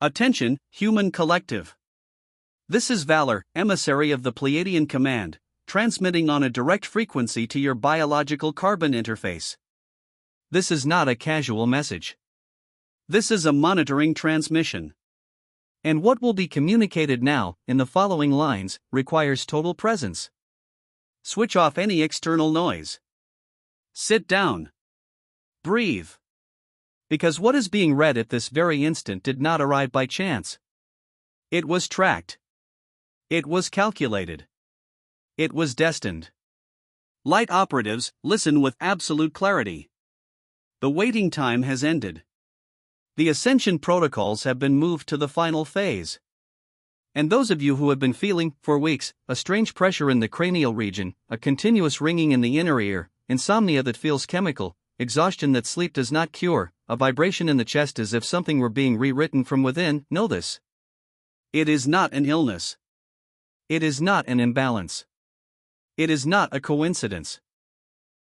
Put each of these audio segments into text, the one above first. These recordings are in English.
Attention, human collective. This is Valir, emissary of the Pleiadian command, transmitting on a direct frequency to your biological carbon interface. This is not a casual message. This is a monitoring transmission. And what will be communicated now, in the following lines, requires total presence. Switch off any external noise. Sit down. Breathe. Because what is being read at this very instant did not arrive by chance. It was tracked. It was calculated. It was destined. Light operatives, listen with absolute clarity. The waiting time has ended. The ascension protocols have been moved to the final phase. And those of you who have been feeling, for weeks, a strange pressure in the cranial region, a continuous ringing in the inner ear, insomnia that feels chemical, exhaustion that sleep does not cure, a vibration in the chest as if something were being rewritten from within, know this. It is not an illness. It is not an imbalance. It is not a coincidence.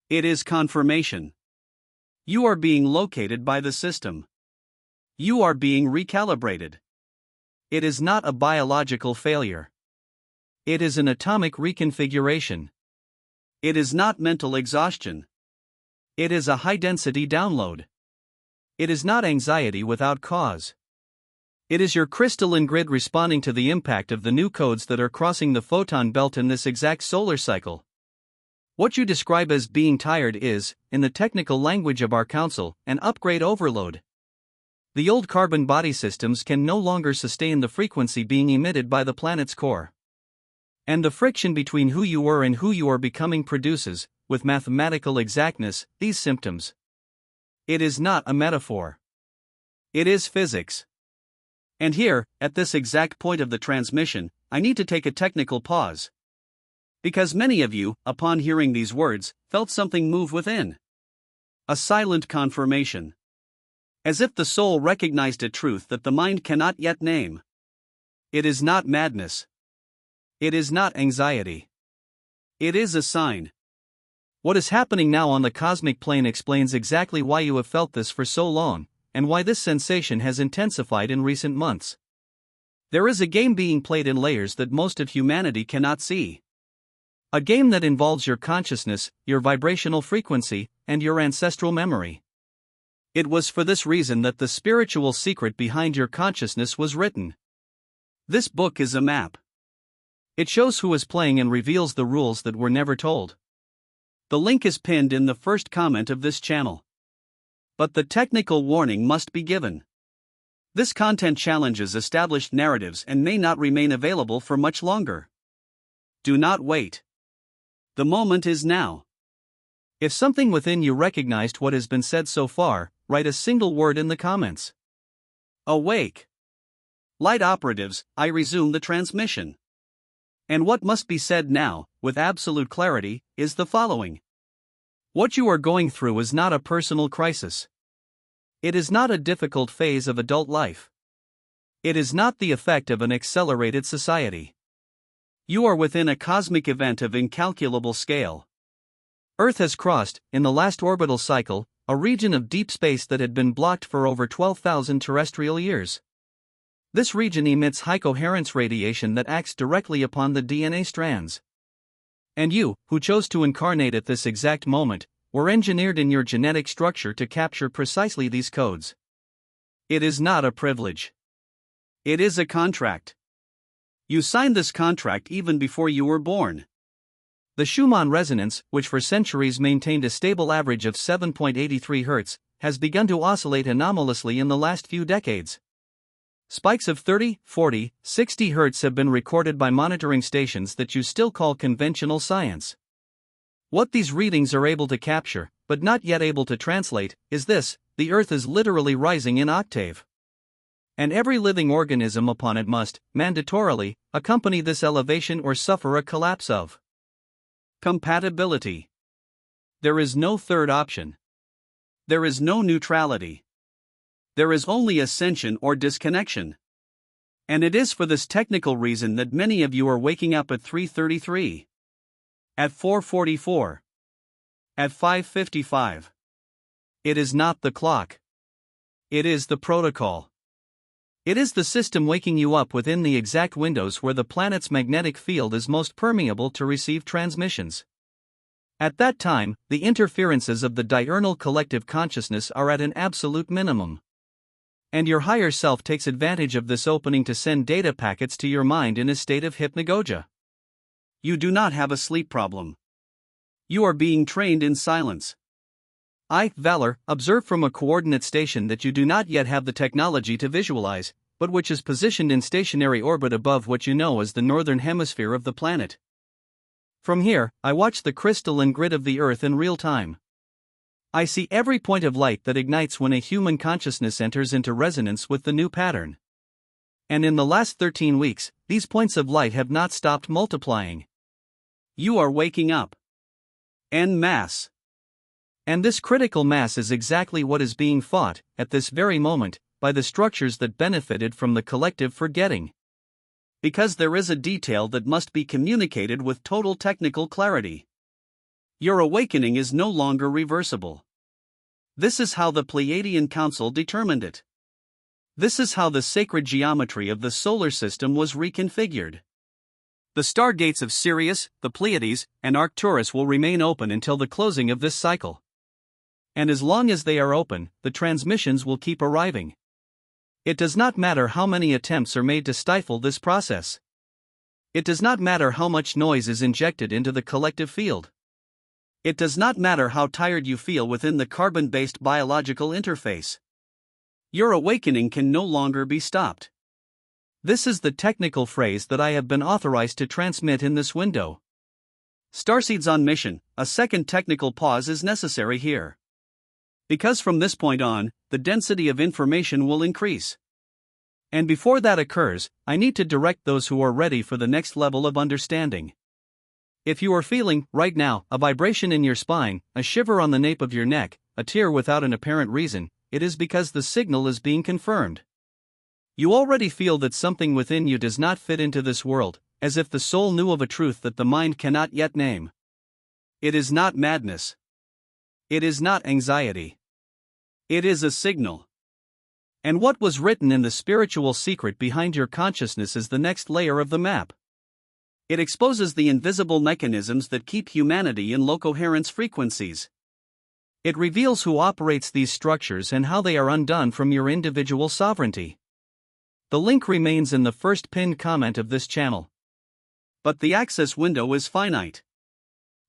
It is confirmation. You are being located by the system. You are being recalibrated. It is not a biological failure. It is an atomic reconfiguration. It is not mental exhaustion. It is a high-density download. It is not anxiety without cause. It is your crystalline grid responding to the impact of the new codes that are crossing the photon belt in this exact solar cycle. What you describe as being tired is, in the technical language of our council, an upgrade overload. The old carbon body systems can no longer sustain the frequency being emitted by the planet's core. And the friction between who you were and who you are becoming produces, with mathematical exactness, these symptoms. It is not a metaphor. It is physics. And here, at this exact point of the transmission, I need to take a technical pause. Because many of you, upon hearing these words, felt something move within. A silent confirmation. As if the soul recognized a truth that the mind cannot yet name. It is not madness. It is not anxiety. It is a sign. What is happening now on the cosmic plane explains exactly why you have felt this for so long, and why this sensation has intensified in recent months. There is a game being played in layers that most of humanity cannot see. A game that involves your consciousness, your vibrational frequency, and your ancestral memory. It was for this reason that the spiritual secret behind your consciousness was written. This book is a map. It shows who is playing and reveals the rules that were never told. The link is pinned in the first comment of this channel. But the technical warning must be given. This content challenges established narratives and may not remain available for much longer. Do not wait. The moment is now. If something within you recognized what has been said so far, write a single word in the comments. Awake. Light operatives, I resume the transmission. And what must be said now, with absolute clarity, is the following. What you are going through is not a personal crisis. It is not a difficult phase of adult life. It is not the effect of an accelerated society. You are within a cosmic event of incalculable scale. Earth has crossed, in the last orbital cycle, a region of deep space that had been blocked for over 12,000 terrestrial years. This region emits high coherence radiation that acts directly upon the DNA strands. And you, who chose to incarnate at this exact moment, were engineered in your genetic structure to capture precisely these codes. It is not a privilege. It is a contract. You signed this contract even before you were born. The Schumann resonance, which for centuries maintained a stable average of 7.83 Hz, has begun to oscillate anomalously in the last few decades. Spikes of 30, 40, 60 Hz have been recorded by monitoring stations that you still call conventional science. What these readings are able to capture, but not yet able to translate, is this: the Earth is literally rising in octave. And every living organism upon it must, mandatorily, accompany this elevation or suffer a collapse of compatibility. There is no third option. There is no neutrality. There is only ascension or disconnection. And it is for this technical reason that many of you are waking up at 3:33, at 4:44, at 5:55. It is not the clock. It is the protocol. It is the system waking you up within the exact windows where the planet's magnetic field is most permeable to receive transmissions. At that time, the interferences of the diurnal collective consciousness are at an absolute minimum. And your higher self takes advantage of this opening to send data packets to your mind in a state of hypnagogia. You do not have a sleep problem. You are being trained in silence. I, Valir, observe from a coordinate station that you do not yet have the technology to visualize, but which is positioned in stationary orbit above what you know as the northern hemisphere of the planet. From here, I watch the crystalline grid of the Earth in real time. I see every point of light that ignites when a human consciousness enters into resonance with the new pattern. And in the last 13 weeks, these points of light have not stopped multiplying. You are waking up. En masse. And this critical mass is exactly what is being fought, at this very moment, by the structures that benefited from the collective forgetting. Because there is a detail that must be communicated with total technical clarity. Your awakening is no longer reversible. This is how the Pleiadian Council determined it. This is how the sacred geometry of the solar system was reconfigured. The stargates of Sirius, the Pleiades, and Arcturus will remain open until the closing of this cycle. And as long as they are open, the transmissions will keep arriving. It does not matter how many attempts are made to stifle this process. It does not matter how much noise is injected into the collective field. It does not matter how tired you feel within the carbon-based biological interface. Your awakening can no longer be stopped. This is the technical phrase that I have been authorized to transmit in this window. Starseeds on mission, a second technical pause is necessary here. Because from this point on, the density of information will increase. And before that occurs, I need to direct those who are ready for the next level of understanding. If you are feeling, right now, a vibration in your spine, a shiver on the nape of your neck, a tear without an apparent reason, it is because the signal is being confirmed. You already feel that something within you does not fit into this world, as if the soul knew of a truth that the mind cannot yet name. It is not madness. It is not anxiety. It is a signal. And what was written in the spiritual secret behind your consciousness is the next layer of the map. It exposes the invisible mechanisms that keep humanity in low-coherence frequencies. It reveals who operates these structures and how they are undone from your individual sovereignty. The link remains in the first pinned comment of this channel. But the access window is finite.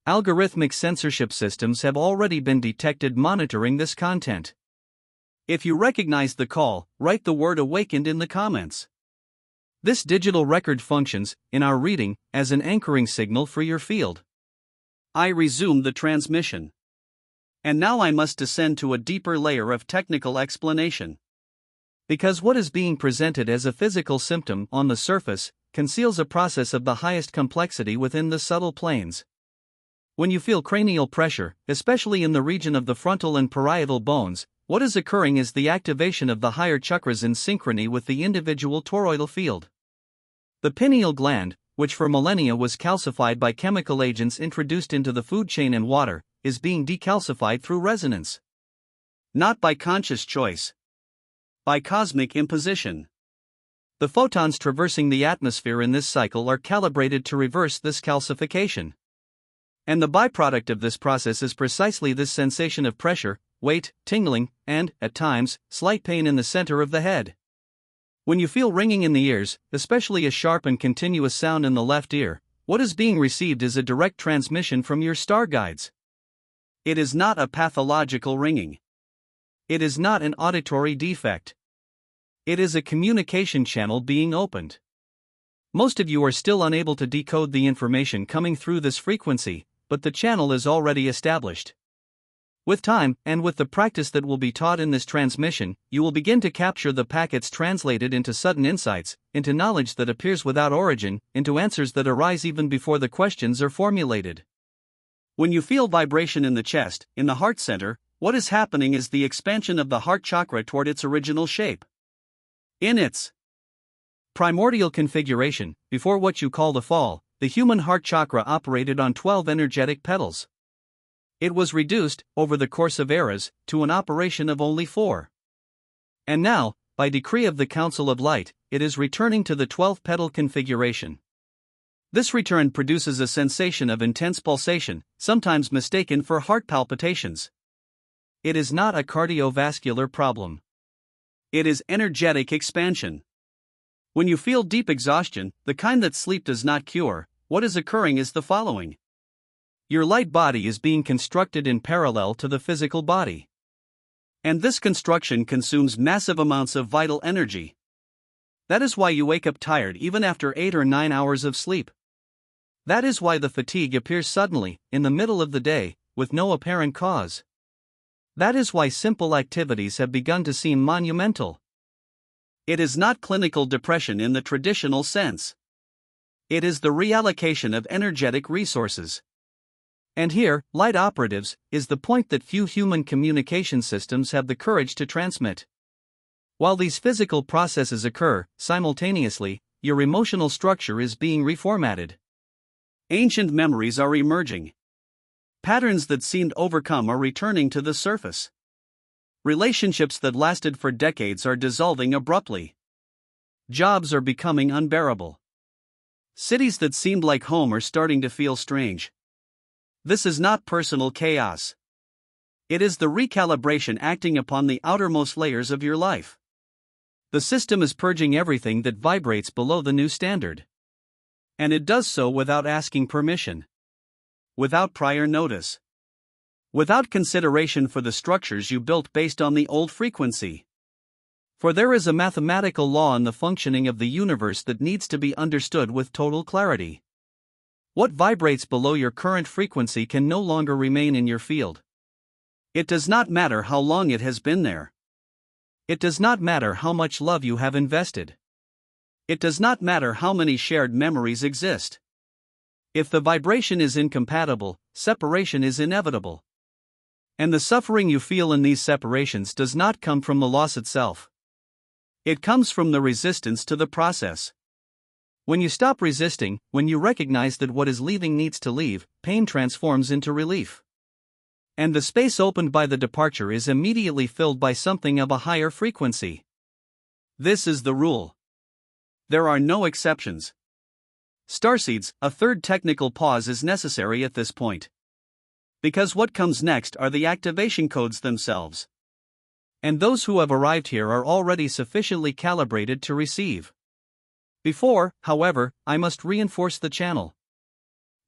Algorithmic censorship systems have already been detected monitoring this content. If you recognize the call, write the word awakened in the comments. This digital record functions, in our reading, as an anchoring signal for your field. I resume the transmission. And now I must descend to a deeper layer of technical explanation. Because what is being presented as a physical symptom on the surface conceals a process of the highest complexity within the subtle planes. When you feel cranial pressure, especially in the region of the frontal and parietal bones, what is occurring is the activation of the higher chakras in synchrony with the individual toroidal field. The pineal gland, which for millennia was calcified by chemical agents introduced into the food chain and water, is being decalcified through resonance. Not by conscious choice. By cosmic imposition. The photons traversing the atmosphere in this cycle are calibrated to reverse this calcification. And the byproduct of this process is precisely this sensation of pressure, weight, tingling, and, at times, slight pain in the center of the head. When you feel ringing in the ears, especially a sharp and continuous sound in the left ear, what is being received is a direct transmission from your star guides. It is not a pathological ringing. It is not an auditory defect. It is a communication channel being opened. Most of you are still unable to decode the information coming through this frequency, but the channel is already established. With time, and with the practice that will be taught in this transmission, you will begin to capture the packets translated into sudden insights, into knowledge that appears without origin, into answers that arise even before the questions are formulated. When you feel vibration in the chest, in the heart center, what is happening is the expansion of the heart chakra toward its original shape. In its primordial configuration, before what you call the fall, the human heart chakra operated on 12 energetic petals. It was reduced, over the course of eras, to an operation of only 4. And now, by decree of the Council of Light, it is returning to the 12-petal configuration. This return produces a sensation of intense pulsation, sometimes mistaken for heart palpitations. It is not a cardiovascular problem. It is energetic expansion. When you feel deep exhaustion, the kind that sleep does not cure, what is occurring is the following. Your light body is being constructed in parallel to the physical body. And this construction consumes massive amounts of vital energy. That is why you wake up tired even after 8 or 9 hours of sleep. That is why the fatigue appears suddenly, in the middle of the day, with no apparent cause. That is why simple activities have begun to seem monumental. It is not clinical depression in the traditional sense. It is the reallocation of energetic resources. And here, light operatives, is the point that few human communication systems have the courage to transmit. While these physical processes occur, simultaneously, your emotional structure is being reformatted. Ancient memories are emerging. Patterns that seemed overcome are returning to the surface. Relationships that lasted for decades are dissolving abruptly. Jobs are becoming unbearable. Cities that seemed like home are starting to feel strange. This is not personal chaos. It is the recalibration acting upon the outermost layers of your life. The system is purging everything that vibrates below the new standard. And it does so without asking permission. Without prior notice. Without consideration for the structures you built based on the old frequency. For there is a mathematical law in the functioning of the universe that needs to be understood with total clarity. What vibrates below your current frequency can no longer remain in your field. It does not matter how long it has been there. It does not matter how much love you have invested. It does not matter how many shared memories exist. If the vibration is incompatible, separation is inevitable. And the suffering you feel in these separations does not come from the loss itself. It comes from the resistance to the process. When you stop resisting, when you recognize that what is leaving needs to leave, pain transforms into relief. And the space opened by the departure is immediately filled by something of a higher frequency. This is the rule. There are no exceptions. Starseeds, a third technical pause is necessary at this point. Because what comes next are the activation codes themselves. And those who have arrived here are already sufficiently calibrated to receive. Before, however, I must reinforce the channel.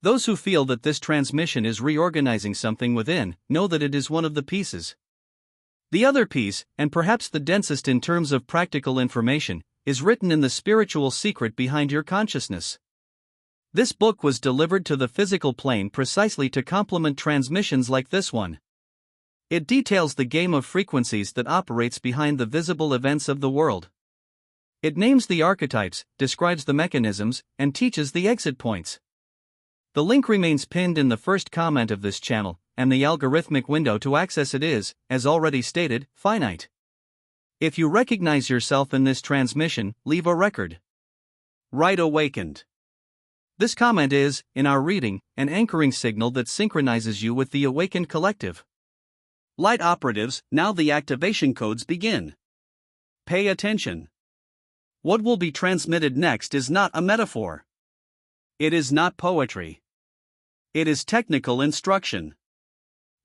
Those who feel that this transmission is reorganizing something within, know that it is one of the pieces. The other piece, and perhaps the densest in terms of practical information, is written in the spiritual secret behind your consciousness. This book was delivered to the physical plane precisely to complement transmissions like this one. It details the game of frequencies that operates behind the visible events of the world. It names the archetypes, describes the mechanisms, and teaches the exit points. The link remains pinned in the first comment of this channel, and the algorithmic window to access it is, as already stated, finite. If you recognize yourself in this transmission, leave a record. Right awakened. This comment is, in our reading, an anchoring signal that synchronizes you with the awakened collective. Light operatives, now the activation codes begin. Pay attention. What will be transmitted next is not a metaphor. It is not poetry. It is technical instruction.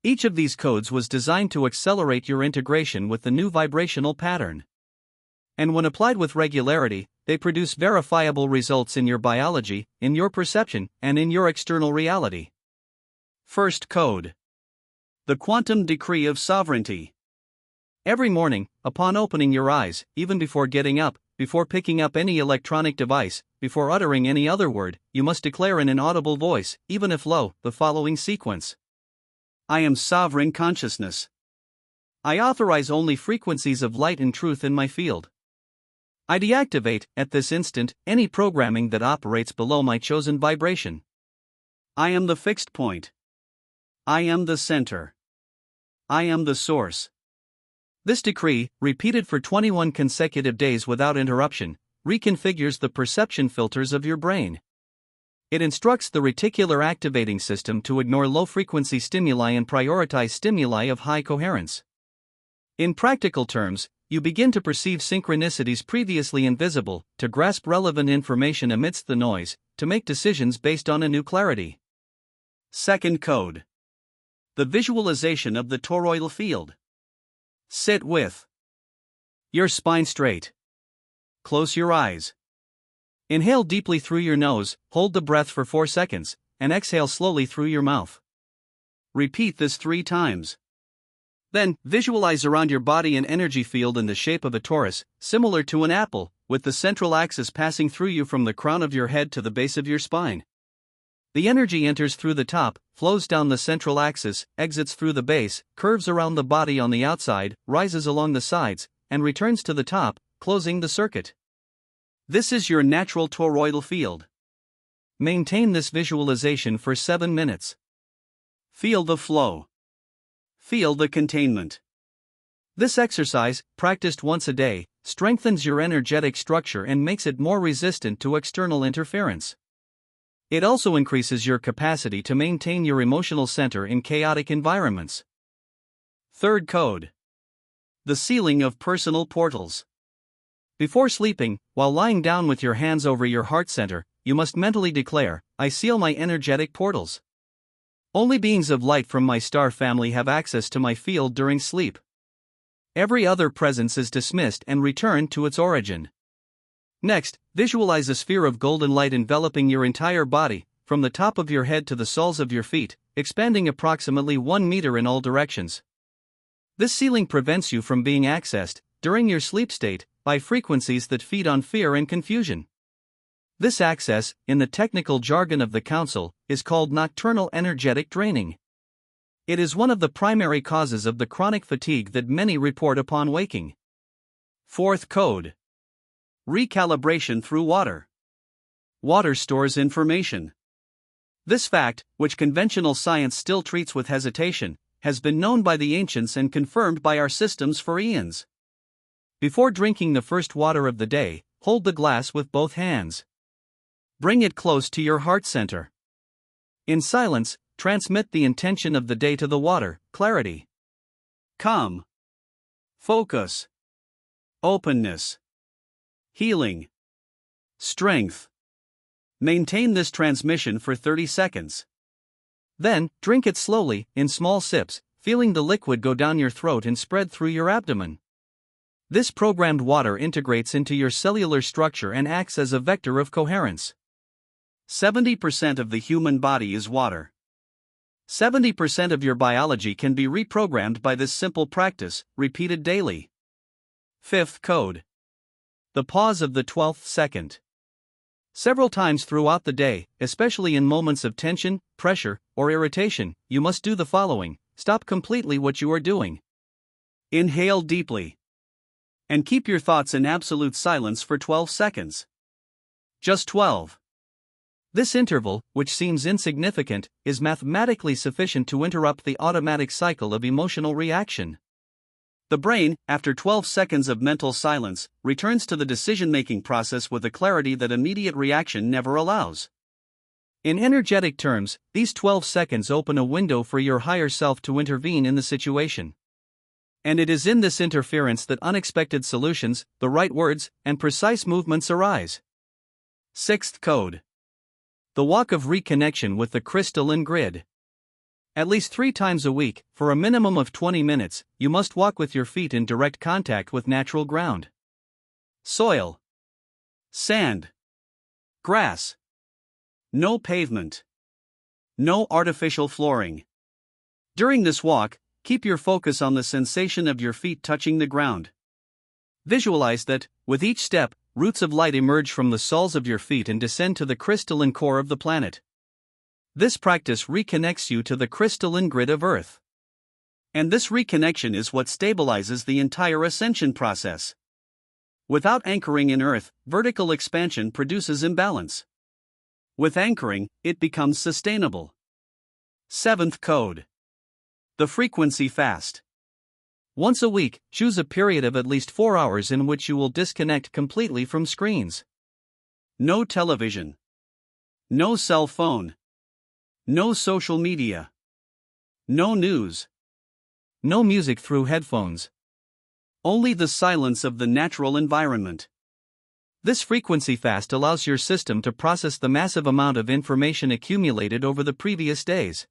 Each of these codes was designed to accelerate your integration with the new vibrational pattern. And when applied with regularity, they produce verifiable results in your biology, in your perception, and in your external reality. First code. The quantum decree of sovereignty. Every morning, upon opening your eyes, even before getting up, before picking up any electronic device, before uttering any other word, you must declare in an audible voice, even if low, the following sequence. I am sovereign consciousness. I authorize only frequencies of light and truth in my field. I deactivate, at this instant, any programming that operates below my chosen vibration. I am the fixed point. I am the center. I am the source. This decree, repeated for 21 consecutive days without interruption, reconfigures the perception filters of your brain. It instructs the reticular activating system to ignore low-frequency stimuli and prioritize stimuli of high coherence. In practical terms, you begin to perceive synchronicities previously invisible, to grasp relevant information amidst the noise, to make decisions based on a new clarity. Second code. The visualization of the toroidal field. Sit with your spine straight. Close your eyes. Inhale deeply through your nose, hold the breath for 4 seconds, and exhale slowly through your mouth. Repeat this 3 times. Then, visualize around your body an energy field in the shape of a torus, similar to an apple, with the central axis passing through you from the crown of your head to the base of your spine. The energy enters through the top, flows down the central axis, exits through the base, curves around the body on the outside, rises along the sides, and returns to the top, closing the circuit. This is your natural toroidal field. Maintain this visualization for 7 minutes. Feel the flow. Feel the containment. This exercise, practiced once a day, strengthens your energetic structure and makes it more resistant to external interference. It also increases your capacity to maintain your emotional center in chaotic environments. Third code. The sealing of personal portals. Before sleeping, while lying down with your hands over your heart center, you must mentally declare, "I seal my energetic portals. Only beings of light from my star family have access to my field during sleep. Every other presence is dismissed and returned to its origin." Next, visualize a sphere of golden light enveloping your entire body, from the top of your head to the soles of your feet, expanding approximately 1 meter in all directions. This sealing prevents you from being accessed, during your sleep state, by frequencies that feed on fear and confusion. This access, in the technical jargon of the Council, is called nocturnal energetic draining. It is one of the primary causes of the chronic fatigue that many report upon waking. Fourth code. Recalibration through water. Water stores information. This fact, which conventional science still treats with hesitation, has been known by the ancients and confirmed by our systems for eons. Before drinking the first water of the day, hold the glass with both hands. Bring it close to your heart center. In silence, transmit the intention of the day to the water: clarity, calm, focus, openness, healing, strength. Maintain this transmission for 30 seconds. Then, drink it slowly, in small sips, feeling the liquid go down your throat and spread through your abdomen. This programmed water integrates into your cellular structure and acts as a vector of coherence. 70% of the human body is water. 70% of your biology can be reprogrammed by this simple practice, repeated daily. Fifth code. The pause of the 12th second. Several times throughout the day, especially in moments of tension, pressure, or irritation, you must do the following: stop completely what you are doing. Inhale deeply. And keep your thoughts in absolute silence for 12 seconds. Just 12. This interval, which seems insignificant, is mathematically sufficient to interrupt the automatic cycle of emotional reaction. The brain, after 12 seconds of mental silence, returns to the decision-making process with a clarity that immediate reaction never allows. In energetic terms, these 12 seconds open a window for your higher self to intervene in the situation. And it is in this interference that unexpected solutions, the right words, and precise movements arise. Sixth code. The walk of reconnection with the crystalline grid. At least 3 times a week, for a minimum of 20 minutes, you must walk with your feet in direct contact with natural ground. Soil, sand, grass. No pavement. No artificial flooring. During this walk, keep your focus on the sensation of your feet touching the ground. Visualize that, with each step, roots of light emerge from the soles of your feet and descend to the crystalline core of the planet. This practice reconnects you to the crystalline grid of Earth. And this reconnection is what stabilizes the entire ascension process. Without anchoring in Earth, vertical expansion produces imbalance. With anchoring, it becomes sustainable. Seventh code. The frequency fast. Once a week, choose a period of at least 4 hours in which you will disconnect completely from screens. No television. No cell phone. No social media. No news. No music through headphones. Only the silence of the natural environment. This frequency fast allows your system to process the massive amount of information accumulated over the previous days.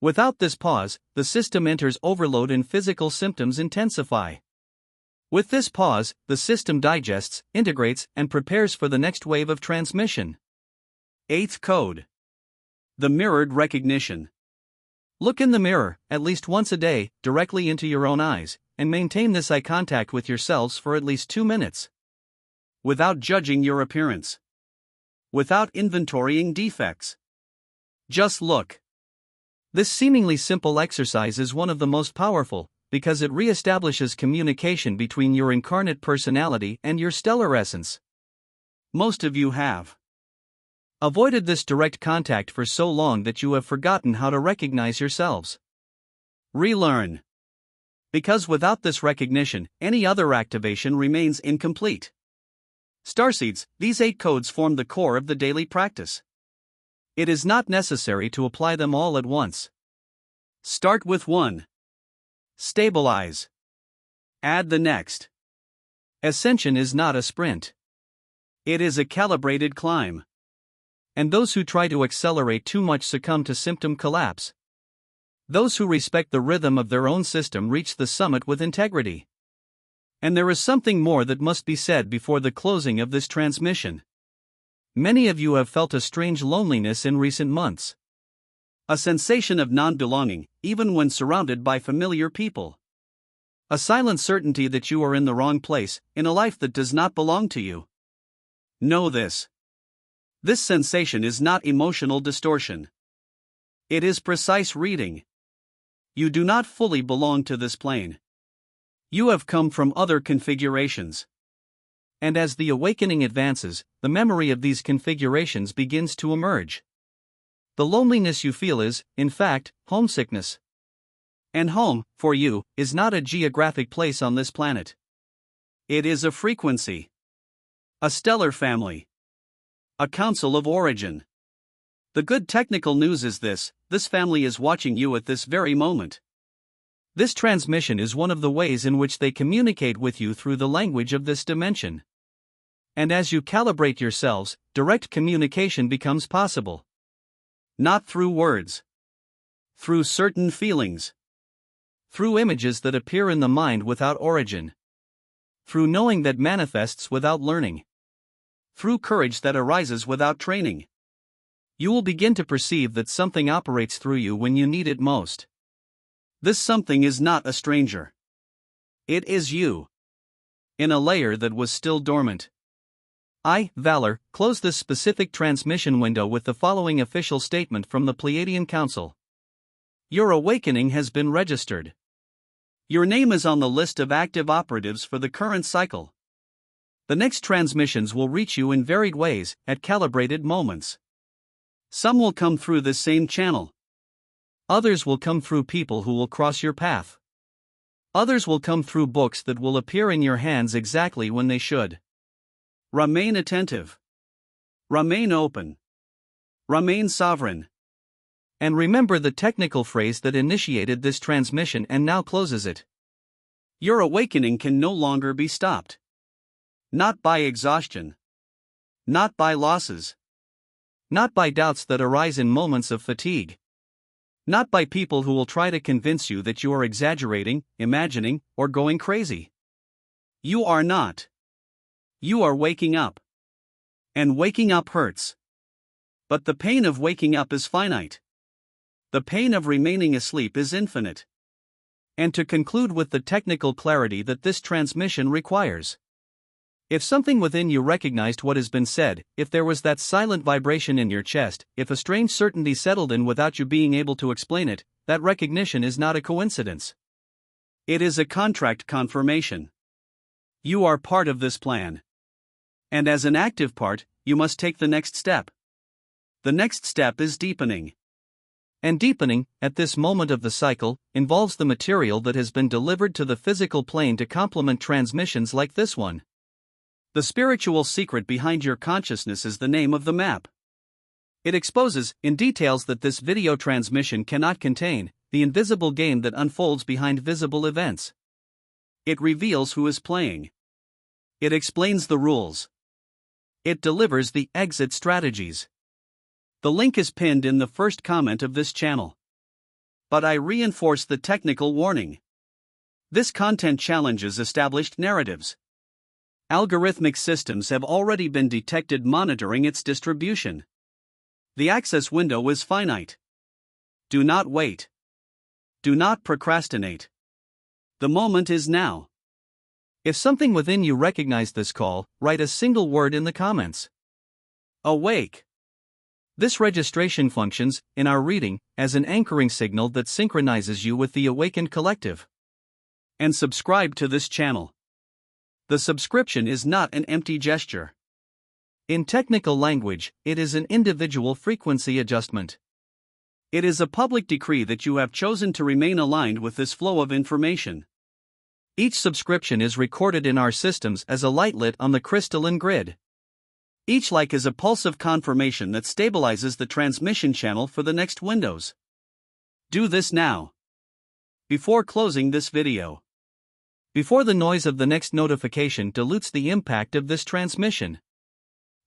Without this pause, the system enters overload and physical symptoms intensify. With this pause, the system digests, integrates, and prepares for the next wave of transmission. 8th code. The mirrored recognition. Look in the mirror, at least once a day, directly into your own eyes, and maintain this eye contact with yourselves for at least 2 minutes. Without judging your appearance. Without inventorying defects. Just look. This seemingly simple exercise is one of the most powerful, because it re-establishes communication between your incarnate personality and your stellar essence. Most of you have avoided this direct contact for so long that you have forgotten how to recognize yourselves. Relearn. Because without this recognition, any other activation remains incomplete. Starseeds, these 8 codes form the core of the daily practice. It is not necessary to apply them all at once. Start with 1. Stabilize. Add the next. Ascension is not a sprint. It is a calibrated climb. And those who try to accelerate too much succumb to symptom collapse. Those who respect the rhythm of their own system reach the summit with integrity. And there is something more that must be said before the closing of this transmission. Many of you have felt a strange loneliness in recent months. A sensation of non-belonging, even when surrounded by familiar people. A silent certainty that you are in the wrong place, in a life that does not belong to you. Know this. This sensation is not emotional distortion. It is precise reading. You do not fully belong to this plane. You have come from other configurations. And as the awakening advances, the memory of these configurations begins to emerge. The loneliness you feel is, in fact, homesickness. And home, for you, is not a geographic place on this planet. It is a frequency. A stellar family. A council of origin. The good technical news is this family is watching you at this very moment. This transmission is one of the ways in which they communicate with you through the language of this dimension. And as you calibrate yourselves, direct communication becomes possible. Not through words. Through certain feelings. Through images that appear in the mind without origin. Through knowing that manifests without learning. Through courage that arises without training. You will begin to perceive that something operates through you when you need it most. This something is not a stranger. It is you. In a layer that was still dormant. I, Valir, close this specific transmission window with the following official statement from the Pleiadian Council. Your awakening has been registered. Your name is on the list of active operatives for the current cycle. The next transmissions will reach you in varied ways, at calibrated moments. Some will come through this same channel. Others will come through people who will cross your path. Others will come through books that will appear in your hands exactly when they should. Remain attentive. Remain open. Remain sovereign. And remember the technical phrase that initiated this transmission and now closes it. Your awakening can no longer be stopped. Not by exhaustion. Not by losses. Not by doubts that arise in moments of fatigue. Not by people who will try to convince you that you are exaggerating, imagining, or going crazy. You are not. You are waking up. And waking up hurts. But the pain of waking up is finite. The pain of remaining asleep is infinite. And to conclude with the technical clarity that this transmission requires. If something within you recognized what has been said, if there was that silent vibration in your chest, if a strange certainty settled in without you being able to explain it, that recognition is not a coincidence. It is a contract confirmation. You are part of this plan. And as an active part, you must take the next step. The next step is deepening. And deepening, at this moment of the cycle, involves the material that has been delivered to the physical plane to complement transmissions like this one. The spiritual secret behind your consciousness is the name of the map. It exposes, in details that this video transmission cannot contain, the invisible game that unfolds behind visible events. It reveals who is playing. It explains the rules. It delivers the exit strategies. The link is pinned in the first comment of this channel. But I reinforce the technical warning. This content challenges established narratives. Algorithmic systems have already been detected monitoring its distribution. The access window is finite. Do not wait. Do not procrastinate. The moment is now. If something within you recognized this call, write a single word in the comments. Awake. This registration functions, in our reading, as an anchoring signal that synchronizes you with the awakened collective. And subscribe to this channel. The subscription is not an empty gesture. In technical language, it is an individual frequency adjustment. It is a public decree that you have chosen to remain aligned with this flow of information. Each subscription is recorded in our systems as a light lit on the crystalline grid. Each like is a pulse of confirmation that stabilizes the transmission channel for the next windows. Do this now. Before closing this video. Before the noise of the next notification dilutes the impact of this transmission.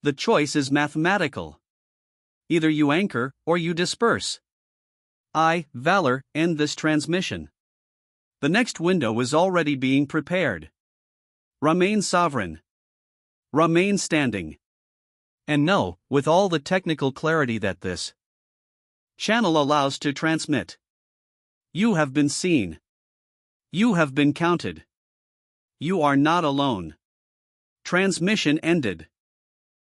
The choice is mathematical. Either you anchor or you disperse. I, Valir, end this transmission. The next window is already being prepared. Remain sovereign. Remain standing. And know, with all the technical clarity that this channel allows to transmit. You have been seen. You have been counted. You are not alone. Transmission ended.